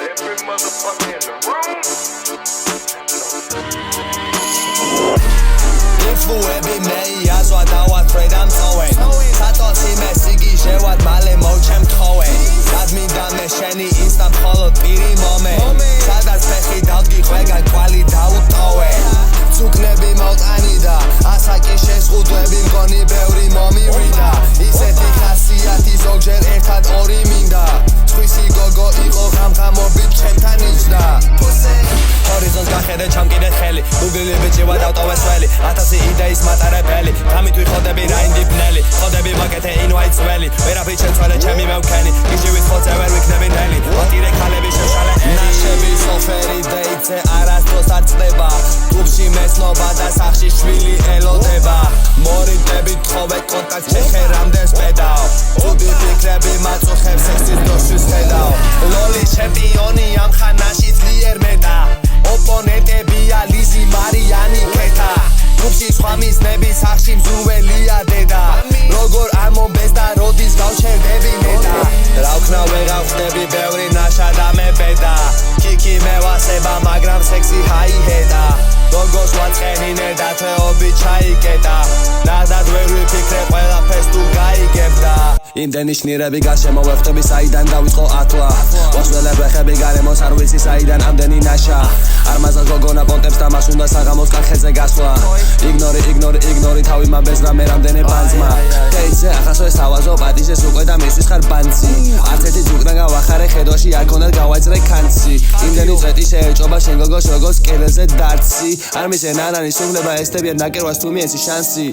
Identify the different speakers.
Speaker 1: Every motherfucker in the room.
Speaker 2: Influები მეიაზვა დავად ფრედამ წოვენ სატოცი მე სიგი შევად მალე მოვჩემ თხოვენ გადმინდა მე შენი ინსტა მხოლოდ პირი მომენ სადაც ფეხი დავდგი ხვეგან კვალი დაუტოვენ ცუკნები მოვტანი და ასაკი შეზღუდვები მგონი ბევრი მომივიდა ისეთი ხასიათი ზოგჯერ ერთად ორი მინდა სხვისი გოგო იყო ღამღამობით ჩემთან იჯდა ჰორიზონტს გახედე ჩამკიდე ხელი გუგლი ბიჭი ვადავტოვე სველი 1000 იდეის მატარებელი გამიტვი ხოდები რაინდი ბნელი ხოდები მაკეთე ინვაით ძველი ვერაფრით შეცვალე ჩემი მევქენი გიჟივის ხოწე ვერ ვიქნები ნელი ოტირე ქალები შევშალე ნაშები სოფერი დეიცე არასდროს არ წდება კლუბში მესნობა და სახში შვილი ელოდება მორიდები თხოვე კონტაქტ შეხერამდე სპედაო თუდი ფიქრები მაწუხებს სექსის დროშის ხედავ ლოლი ჩემპიონი ამ ხანაში ძლიერ მეტა ოპონენტებია ლიზი მარიანი ქეთა კლუბში სხვა მიზნები სახში მზუველია დედა როგორ ამობეს და როდის გავჩერდები ნეტა რა ვქნა ვეღარ ხდები ბევრი ნაშა და მე ბედა კიკი მევასება მაგრამ სექსი ჰაიჰედა გოგოს ვაწყენინე და თეობი ჩაიკეტა ნახდად ვერ ვიფიქრე ყველაფერს თუ გაიგებდა იმდენი შნირები გაშემოვეხტები საიდან დავიწყო ათლა ვასველებ ვეხები გარემოს არ ვიცი საიდან ამდენი ნაშა არ მაზალ გოგონა პონტებს და მას უნდა საღამოს კახეთზე გასვლა იგნორი თავი მაბეზრა მე რამდენი ბანძმა დეიცე ახასოეს თავაზო პატიჟეს უკვე და მისთვის ხარ ბანცი არც ერთი ძუკნა გავახარე ხედვაში არ ქონდათ გავაჭრე კანცი იმდენი წვეტი შეეჭობა შენ გოგოს როგორც კელეზე დარცი არ მისე ნანანის უგნება ესტებიან ნაკერვას თუ მიეცი შანსი